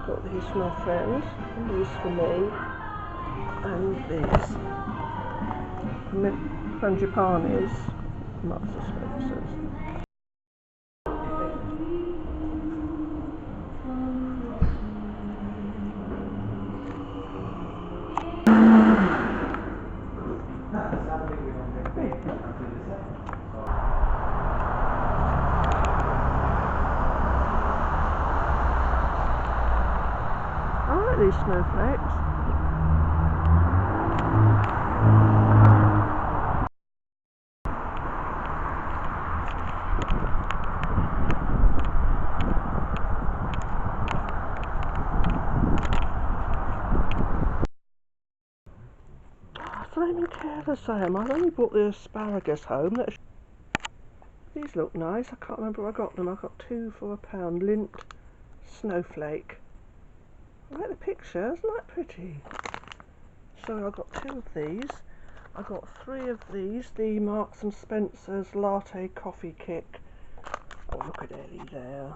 got these for my friends, and these for me, and these. Frangipanis, Marks and Spencer's. I like these snowflakes. Flaming careless I am. I've only brought the asparagus home. These look nice. I can't remember where I got them. I got 2 for £1. Lint snowflake. I like the picture. Isn't that pretty? So I got 2 of these. I got 3 of these. The Marks and Spencer's latte coffee kick. Oh, look at Ellie there.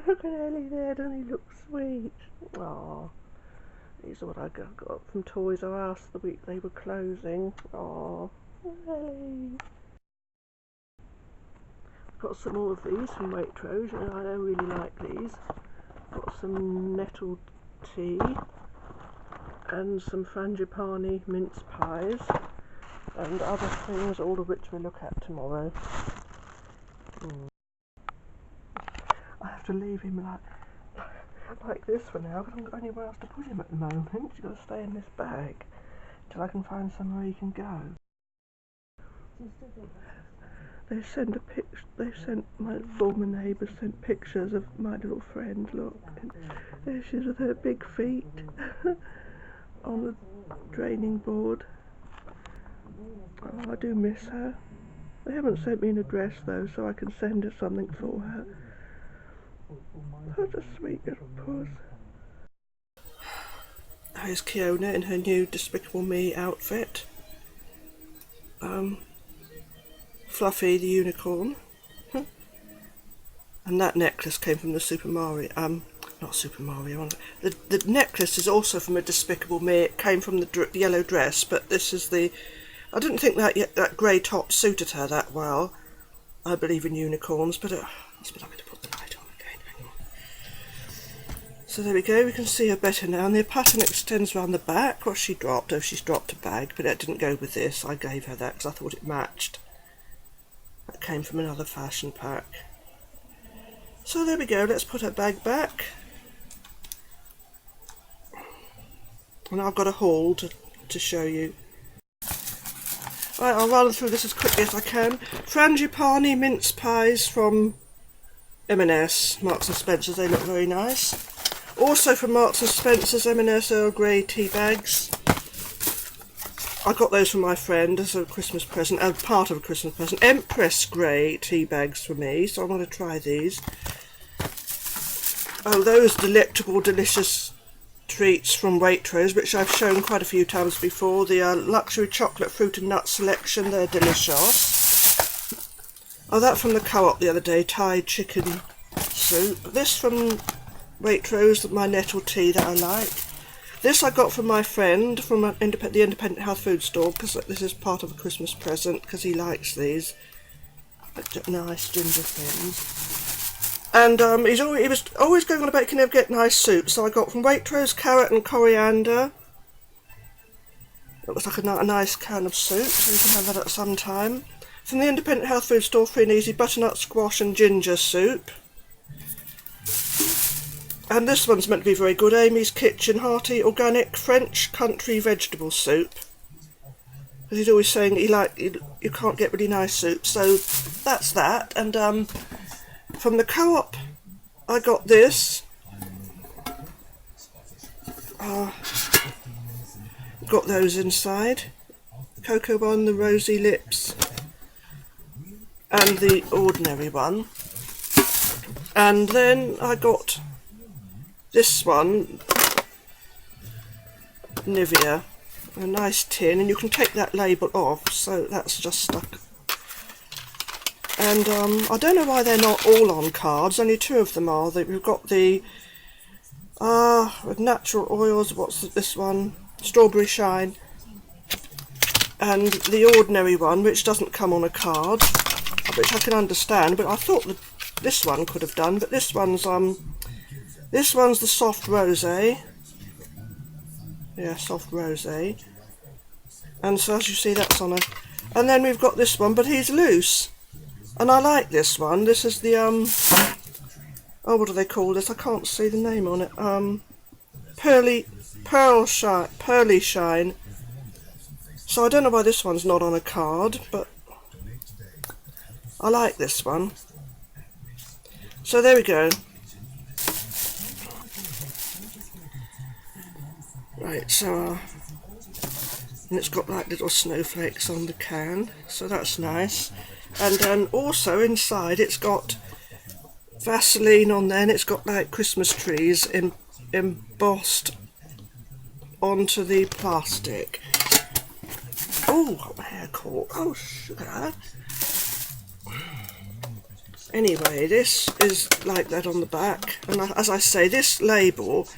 Look at Ellie there. Doesn't he look sweet? Aww. These are what I got from Toys R Us the week they were closing. Oh, Ellie. Got some more of these from Waitrose, and I don't really like these. Got some nettle tea and some frangipani mince pies and other things, all of which we'll look at tomorrow. I have to leave him like this for now, because I haven't got anywhere else to put him at the moment. He's got to stay in this bag till I can find somewhere he can go. They sent my former neighbours sent pictures of my little friend. Look, and there she is with her big feet on the draining board. Oh, I do miss her. They haven't sent me an address though, so I can send her something for her. Such a sweet little puss. Here's Kiona in her new Despicable Me outfit. Fluffy the unicorn. And that necklace came from the Super Mario, not Super Mario, the necklace is also from a Despicable Me. It came from the yellow dress, but this is the, I didn't think that grey top suited her that well. I believe in unicorns, but it's a bit ugly to put the light on again. Hang on. So there we go, we can see her better now, and the pattern extends around the back. What she dropped? Oh, she's dropped a bag, but it didn't go with this. I gave her that because I thought it matched. That came from another fashion pack. So there we go, let's put her bag back. And I've got a haul to show you. Right, I'll run through this as quickly as I can. Frangipani mince pies from M&S, Marks and Spencer's, they look very nice. Also from Marks and Spencer's, M&S Earl Grey tea bags. I got those from my friend as a Christmas present, as part of a Christmas present. Empress Grey tea bags for me, so I want to try these. Oh, those delectable, delicious treats from Waitrose, which I've shown quite a few times before. The luxury chocolate fruit and nut selection, they're delicious. Oh, that from the Co-op the other day, Thai chicken soup. This from Waitrose, my nettle tea that I like. This I got from my friend from the independent health food store, because this is part of a Christmas present, because he likes these nice ginger things. And he was always going on about can never get nice soup, so I got from Waitrose carrot and coriander. It was like a nice can of soup, so you can have that at some time. From the independent health food store, free and easy butternut squash and ginger soup. And this one's meant to be very good, Amy's Kitchen hearty organic French country vegetable soup. Because he's always saying you can't get really nice soup, so that's that. And from the Co-op I got this. Got those inside. Cocoa one, the rosy lips, and the ordinary one. And then I got this one, Nivea, a nice tin, and you can take that label off, so that's just stuck. And I don't know why they're not all on cards, only 2 of them are. We've got the with natural oils, what's this one? Strawberry Shine. And the ordinary one, which doesn't come on a card, which I can understand, but I thought that this one could have done, but this one's the soft rosé. Yeah, soft rosé. And so as you see, that's on a... And then we've got this one, but he's loose. And I like this one. This is the, oh, what do they call this? I can't see the name on it. Pearly Shine. So I don't know why this one's not on a card, but I like this one. So there we go. Right, so and it's got like little snowflakes on the can, so that's nice. And then also inside it's got Vaseline on there, and it's got like Christmas trees embossed onto the plastic. Oh, got my hair caught. Oh, sugar. Anyway, this is like that on the back, and as I say, this label,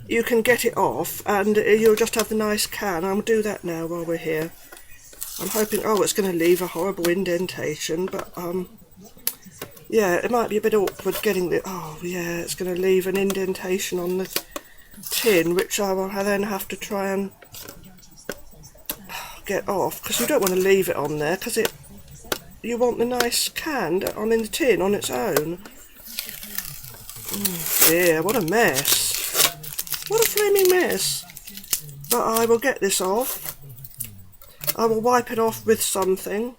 you can get it off and you'll just have the nice can. I'll do that now while we're here. I'm hoping, oh, it's going to leave a horrible indentation, but yeah, it might be a bit awkward getting the, oh yeah, it's going to leave an indentation on the tin, which I will then have to try and get off, because you don't want to leave it on there, because you want the nice can on in the tin on its own. Oh dear, what a mess. What a flaming mess. But I will get this off. I will wipe it off with something.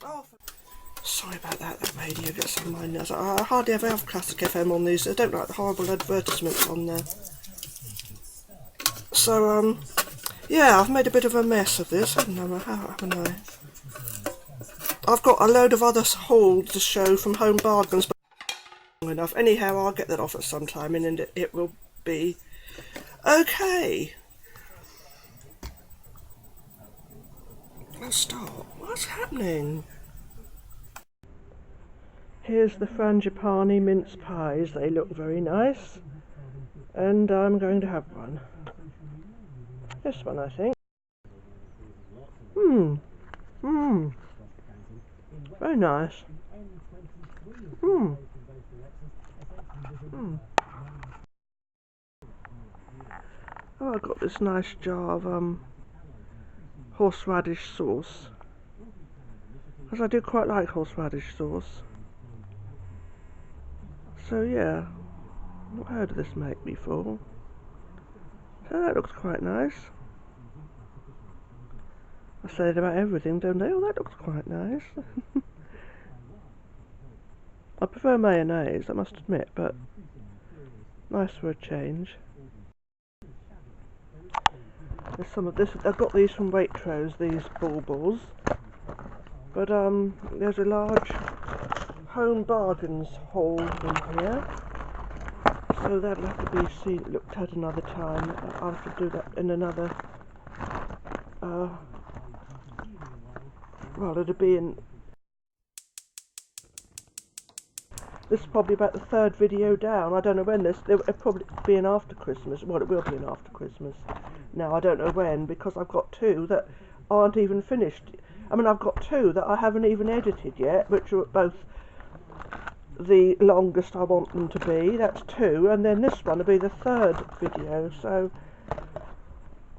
Oh, sorry about that, that radio gets on my nerves. I hardly ever have Classic FM on these. I don't like the horrible advertisements on there. So, yeah, I've made a bit of a mess of this, haven't I? I've got a load of other hauls to show from Home Bargains, but not long enough. Anyhow, I'll get that off at some time, and it will be okay. I'll stop. What's happening? Here's the frangipani mince pies. They look very nice, and I'm going to have one. This one, I think. Very nice. Oh, I've got this nice jar of horseradish sauce, because I do quite like horseradish sauce. So yeah, I've not heard of this make before. So that looks quite nice. I say it about everything, don't they? Oh, that looks quite nice. I prefer mayonnaise, I must admit, but nice for a change. There's some of this. I've got these from Waitrose, these baubles. But there's a large Home Bargains haul in here, so that'll have to be looked at another time. I'll have to do that in another. Well, it'll be in. This is probably about the 3rd video down. I don't know when this. It'll probably be in after Christmas. Well, it will be in after Christmas. Now I don't know when, because I've got 2 that aren't even finished. I mean, I've got 2 that I haven't even edited yet, which are both the longest I want them to be. That's 2, and then this one will be the 3rd video. So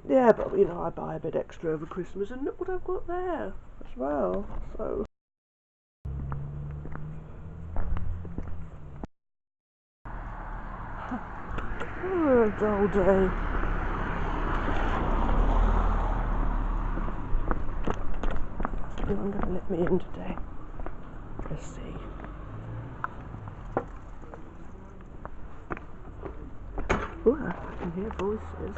yeah, but you know, I buy a bit extra over Christmas, and look what I've got there as well. So. Oh, a dull day. Anyone going to let me in today? Let's see. Oh, I can hear voices.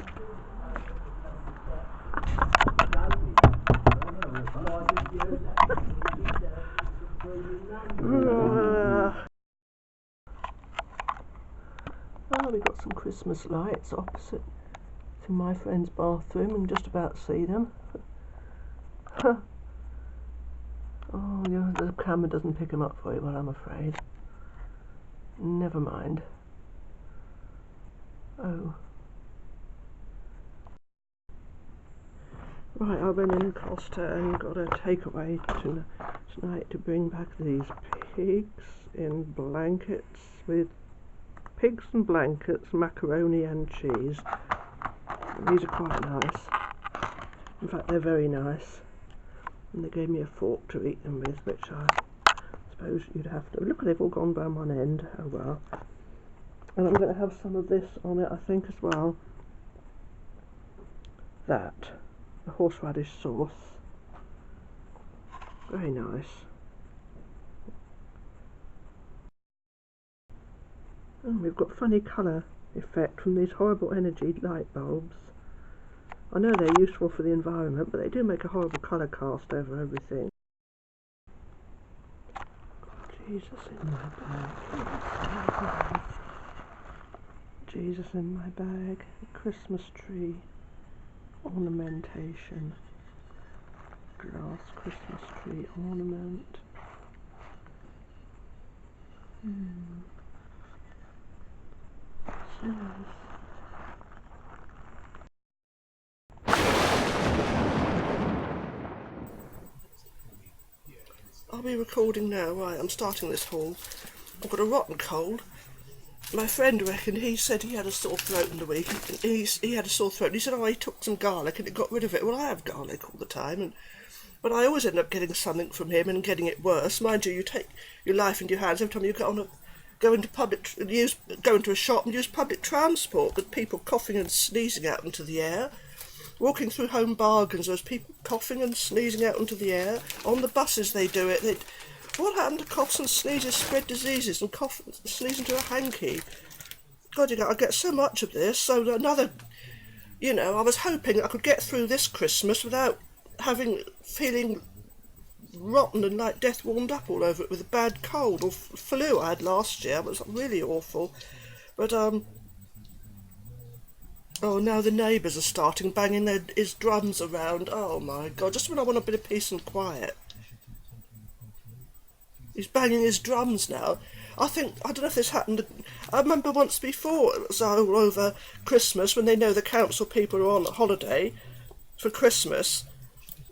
Oh, we've got some Christmas lights opposite to my friend's bathroom. You can just about see them. Oh, the camera doesn't pick them up very well, I'm afraid. Never mind. Oh. Right, I went in Costa and got a takeaway tonight to bring back these pigs in blankets with pigs and blankets, macaroni and cheese. These are quite nice. In fact, they're very nice. And they gave me a fork to eat them with, which I suppose you'd have to. Look, they've all gone down one end. Oh well. And I'm going to have some of this on it, I think, as well. That. The horseradish sauce. Very nice. And we've got funny colour effect from these horrible energy light bulbs. I know they're useful for the environment, but they do make a horrible colour cast over everything. Jesus in my bag. Jesus in my bag. A Christmas tree. Ornamentation. Glass Christmas tree ornament. So nice. I'll be recording now. Right, I'm starting this haul. I've got a rotten cold. My friend reckoned, he said he had a sore throat in the week. He had a sore throat. He said, oh, he took some garlic and it got rid of it. Well, I have garlic all the time, but I always end up getting something from him and getting it worse. Mind you, you take your life into your hands every time you go into a shop and use public transport with people coughing and sneezing out into the air. Walking through Home Bargains, there's people coughing and sneezing out into the air. On the buses they do it. What happened to coughs and sneezes spread diseases and cough and sneeze into a hanky? God, I get so much of this. So another, I was hoping I could get through this Christmas without feeling rotten and like death warmed up all over it with a bad cold or flu I had last year. It was really awful. But oh, now the neighbours are starting banging his drums around. Oh my God, just when I want a bit of peace and quiet. He's banging his drums now. I don't know if this happened. I remember once before, it was all over Christmas when they know the council people are on holiday for Christmas.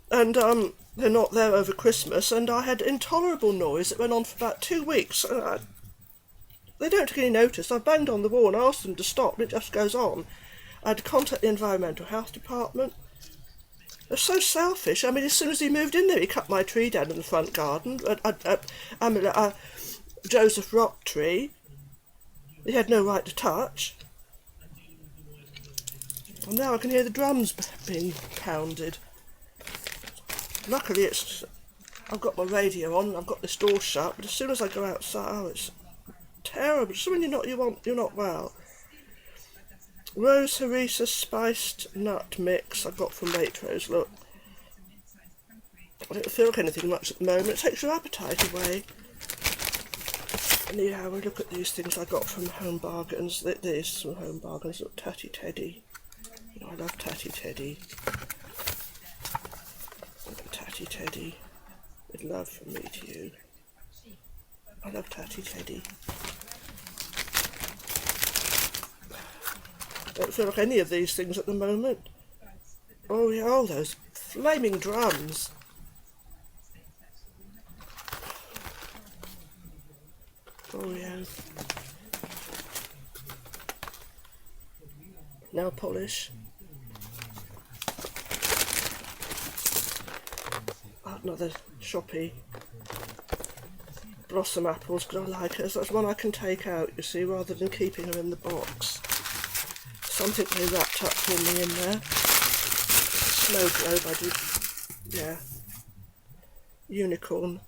And they're not there over Christmas. And I had intolerable noise that went on for about 2 weeks. And they don't take any notice. I banged on the wall and asked them to stop, and it just goes on. I had to contact the Environmental Health Department. They're so selfish. I mean, as soon as he moved in there, he cut my tree down in the front garden. Joseph Rock tree. He had no right to touch. And now I can hear the drums being pounded. Luckily, I've got my radio on and I've got this door shut. But as soon as I go outside, oh, it's terrible. Just when you're not well. Rose harissa spiced nut mix I got from Waitrose. Look, I don't feel like anything much at the moment. It takes your appetite away. Anyhow, we look at these things I got from Home Bargains. This from Home Bargains. Look, Tatty Teddy. I love Tatty Teddy. Tatty Teddy. With love from me to you. I love Tatty Teddy. I don't feel like any of these things at the moment. Oh yeah, all those flaming drums. Oh yeah. Nail polish. Another shoppy. Blossom apples, because I like it. That's one I can take out, you see, rather than keeping them in the box. Something they wrapped up for me in there. Snow globe, I did. Yeah. Unicorn.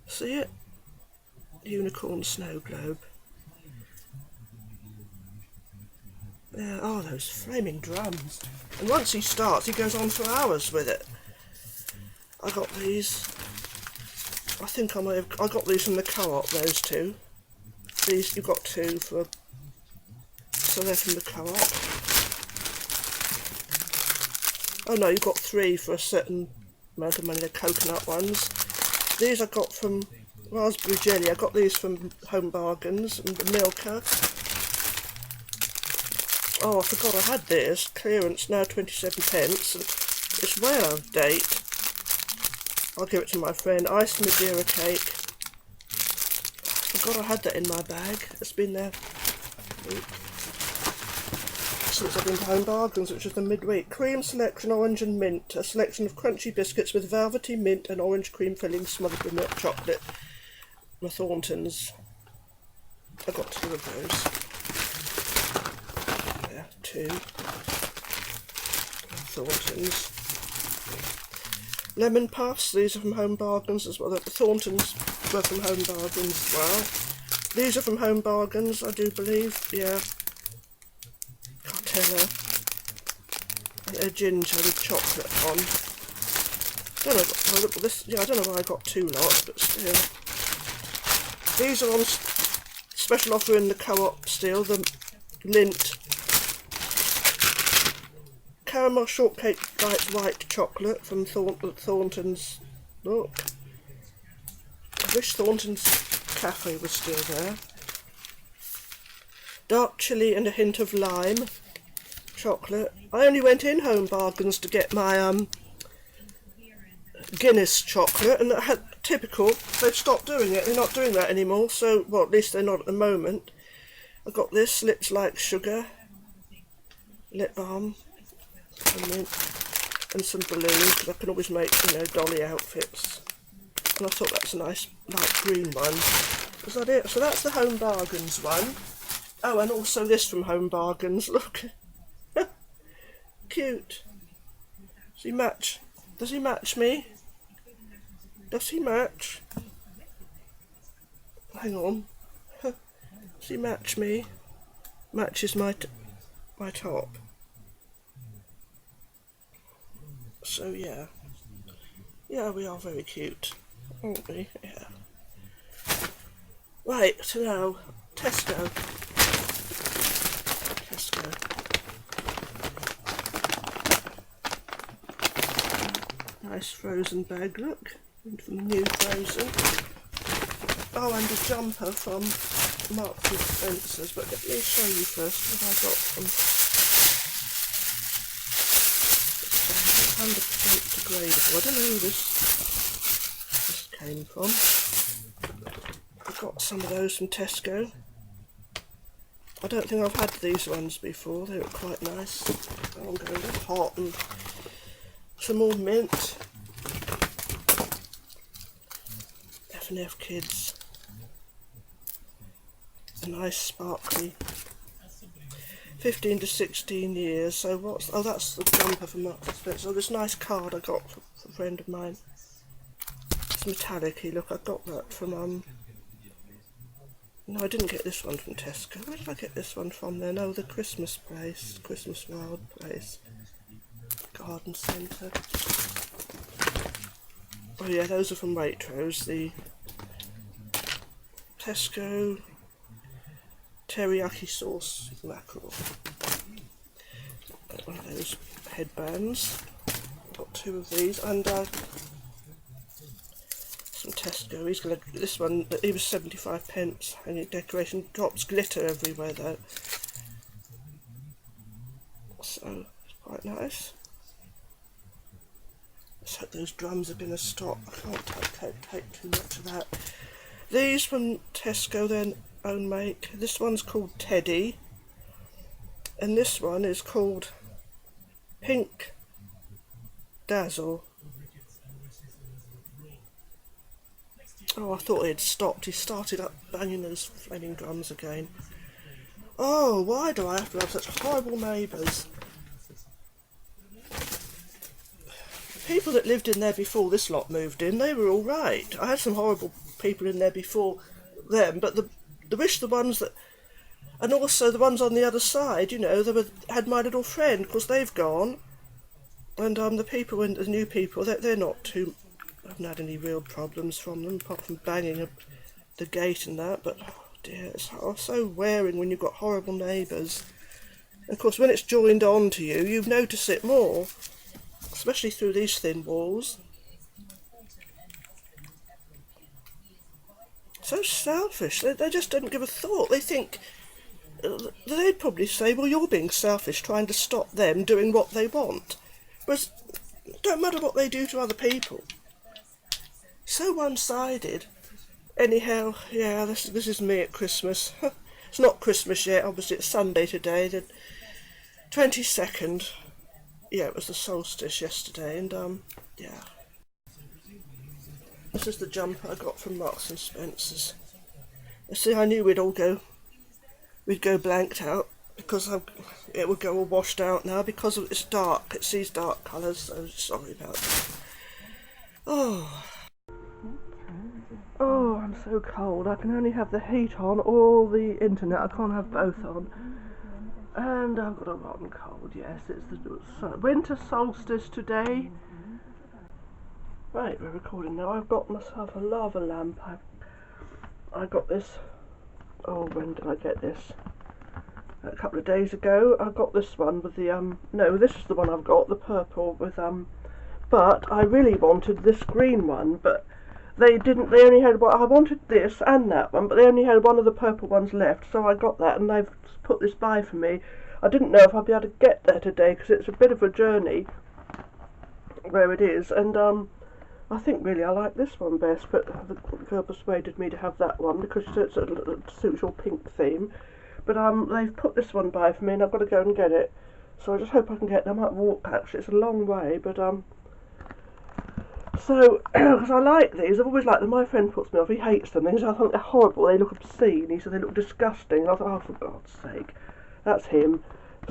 See it? Unicorn snow globe. Yeah, oh, those flaming drums. And once he starts, he goes on for hours with it. I got these. I think I got these from the co-op, those two. These, you got two for. So they're from the co-op. Oh no, you got three for a certain amount of money, they're coconut ones. These I got from raspberry jelly. I got these from Home Bargains and the Milka. Oh, I forgot I had this. Clearance now 27p. And it's way out of date. I'll give it to my friend. Iced Madeira cake. I forgot I had that in my bag. It's been there since I've been to Home Bargains, which is the midweek. Cream selection, orange and mint. A selection of crunchy biscuits with velvety mint and orange cream filling smothered with milk chocolate. My Thorntons. I got 2 of those. Yeah, 2. Thorntons. Lemon puffs. These are from Home Bargains as well. The Thorntons were from Home Bargains as well. These are from Home Bargains, I do believe. Yeah. Cartella. And a ginger with chocolate on. Don't know. Oh, look at this. Yeah, I don't know why I got 2 lots, but still. These are on special offer in the Co-op still. The Lindt caramel shortcake light white chocolate from Thorntons. Look. I wish Thorntons Cafe was still there. Dark chilli and a hint of lime chocolate. I only went in Home Bargains to get my Guinness chocolate, and that had typical. They've stopped doing it. They're not doing that anymore. So, well, at least they're not at the moment. I got this Lips Like Sugar, Lip Balm, and some balloons, because I can always make, you know, dolly outfits. And I thought that's a nice light green one. Is that it? So that's the Home Bargains one. Oh, and also this from Home Bargains. Look, cute. Does he match? Does he match me? Does he match? Hang on. Does he match me? Matches my top. So yeah. Yeah, we are very cute, aren't we? Yeah. Right, so now, Tesco. Nice frozen bag, look. From new frozen. Oh, and a jumper from Marks and Spencer's, but let me show you first what I got from. It's 100% degradable. I don't know who this came from. I got some of those from Tesco. I don't think I've had these ones before. They look quite nice. Oh, I'm going to hot and some more mint. F&F Kids. A nice sparkly. 15 to 16 years. So what's... Oh, that's the jumper from Marks and Spencer. Oh, this nice card I got from a friend of mine. It's metallic-y. Look, I got that from... No, I didn't get this one from Tesco. Where did I get this one from then? Oh, the Christmas place. Christmas Wild place. Garden Centre. Oh yeah, those are from Waitrose. The Tesco teriyaki sauce mackerel. One of those headbands. Got 2 of these, and some Tesco. He's gonna this one. He was 75p. Hanging decoration, drops glitter everywhere though. So it's quite nice. Let's hope those drums are gonna stop. I can't take too much of that. These from Tesco, their own make. This one's called Teddy, and this one is called Pink Dazzle. Oh, I thought he'd stopped. He started up banging those flaming drums again. Oh, why do I have to have such horrible neighbours? The people that lived in there before this lot moved in, they were all right. I had some horrible people in there before them, but the wish the ones that... And also the ones on the other side, you know, had my little friend, because they've gone. And the people, and the new people, they're not too... I haven't had any real problems from them, apart from banging the gate and that, but oh dear, it's so wearing when you've got horrible neighbours. And of course, when it's joined on to you, you notice it more, especially through these thin walls. So selfish. They just don't give a thought. They think, they'd probably say, well, you're being selfish, trying to stop them doing what they want. Whereas, it don't matter what they do to other people. So one-sided. Anyhow, yeah, this is me at Christmas. It's not Christmas yet, obviously it's Sunday today, the 22nd. Yeah, it was the solstice yesterday, and yeah. This is the jumper I got from Marks and Spencer's. You see, I knew we'd go blanked out, because it would go all washed out now, because it's dark, it sees dark colours, so sorry about that. Oh, I'm so cold. I can only have the heat on or the internet. I can't have both on. And I've got a rotten cold, yes. It's the winter solstice today. Right, we're recording now. I've got myself a lava lamp. I got this, oh, when did I get this? A couple of days ago. I got this one with the, no, this is the one I've got, the purple with, but I really wanted this green one, but they only had one. I wanted this and that one, but they only had one of the purple ones left, so I got that, and they've put this by for me. I didn't know if I'd be able to get there today, because it's a bit of a journey where it is, and I think really I like this one best, but the girl persuaded me to have that one, because it suits your pink theme. But they've put this one by for me, and I've got to go and get it, so I just hope I can get it. I might walk, actually, it's a long way, but so, because I like these, I've always liked them. My friend puts me off, he hates them. I think they're horrible, they look obscene. He said they look disgusting. And I thought, oh, for God's sake, that's him.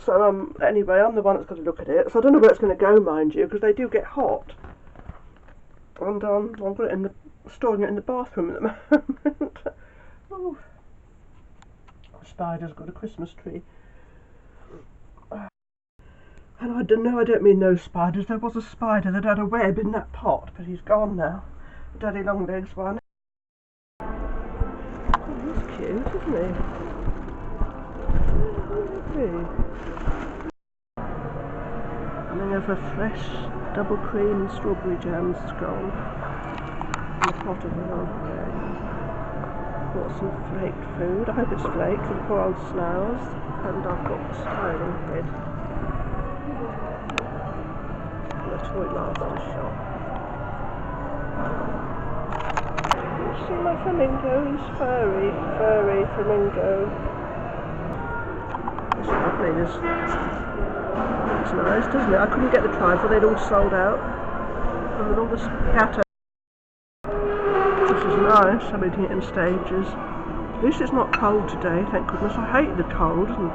So, anyway, I'm the one that's got to look at it. So I don't know where it's going to go, mind you, because they do get hot. And I've got it storing it in the bathroom at the moment. Oh. Spider's got a Christmas tree. And I don't mean those spiders. There was a spider that had a web in that pot, but he's gone now. Daddy Longlegs one. Oh, he's cute, isn't he? Lovely. And then there's a fresh double cream and strawberry jam scone in a pot of it over there. Got some flaked food. I hope it's flaked for the poor old snails. And I've got the styling head. The Toy Master shop. You see my flamingo? He's furry flamingo. It's lovely, this. It's nice, doesn't it? I couldn't get the trifle, they'd all sold out. And with all the scatter. This is nice, I'm eating it in stages. At least it's not cold today, thank goodness. I hate the cold and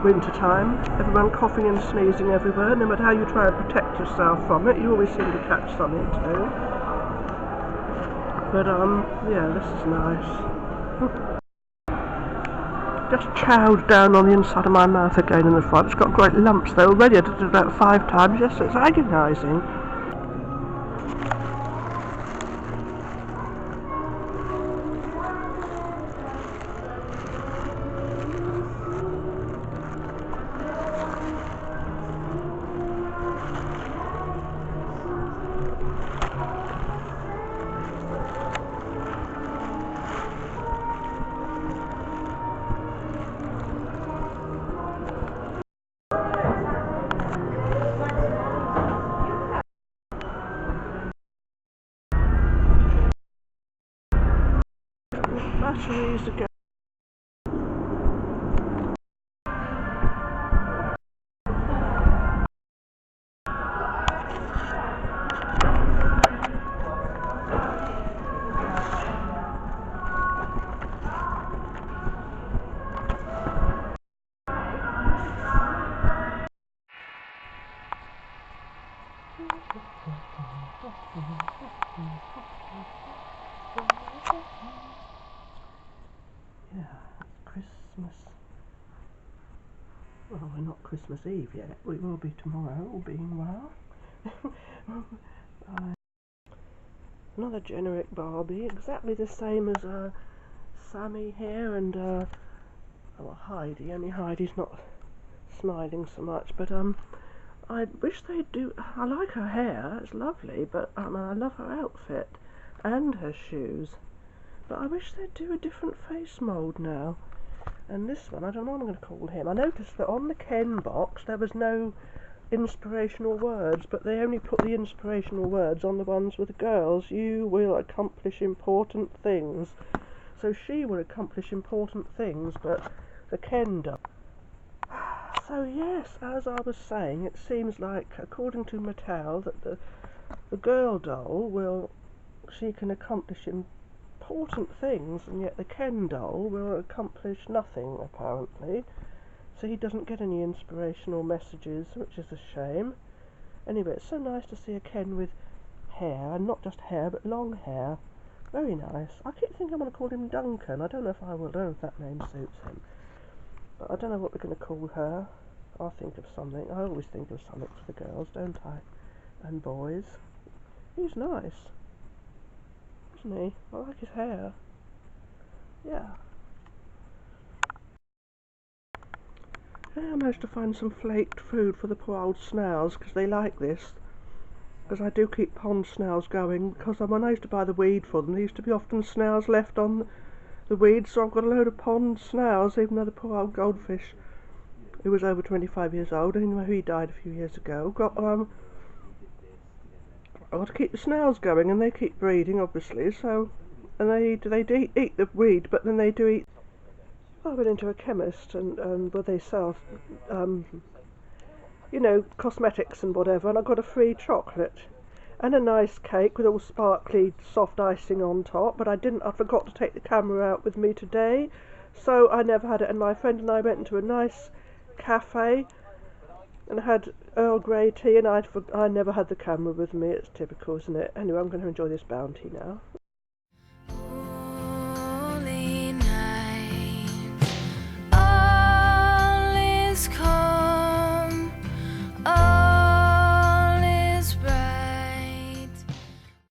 winter time. Everyone coughing and sneezing everywhere. No matter how you try and protect yourself from it, you always seem to catch something too. But yeah, this is nice. Just chowed down on the inside of my mouth again in the front. It's got great lumps though already. I did it about 5 times. Yes, it's agonising. Batteries again. Yeah, Christmas. Well, we're not Christmas Eve yet. We will be tomorrow, all being well. Another generic Barbie, exactly the same as Sammy here and well, Heidi. Only Heidi's not smiling so much, but I wish they'd do. I like her hair; it's lovely, but I love her outfit and her shoes. But I wish they'd do a different face mould now. And this one, I don't know what I'm going to call him. I noticed that on the Ken box there was no inspirational words, but they only put the inspirational words on the ones with the girls. You will accomplish important things. So she will accomplish important things, but the Ken does. So yes, as I was saying, it seems like, according to Mattel, that the girl doll she can accomplish important things, and yet the Ken doll will accomplish nothing, apparently. So he doesn't get any inspirational messages, which is a shame. Anyway, it's so nice to see a Ken with hair, and not just hair, but long hair. Very nice. I keep thinking I'm going to call him Duncan. I don't know if I will. I don't know if that name suits him. But I don't know what we're going to call her. I'll think of something. I always think of something for the girls, don't I? And boys. He's nice, isn't he? I like his hair. Yeah. I managed to find some flaked food for the poor old snails, because they like this. Because I do keep pond snails going, because when I used to buy the weed for them, there used to be often snails left on the weeds, so I've got a load of pond snails, even though the poor old goldfish, who was over 25 years old, anyway, he died a few years ago, I've got to keep the snails going, and they keep breeding, obviously, so, and they eat the weed, but then they do eat. I went into a chemist, and where they sell, you know, cosmetics and whatever, and I got a free chocolate and a nice cake with all sparkly soft icing on top, but I forgot to take the camera out with me today, so I never had it. And my friend and I went into a nice cafe and had Earl Grey tea, and I never had the camera with me. It's typical, isn't it? Anyway, I'm going to enjoy this bounty now.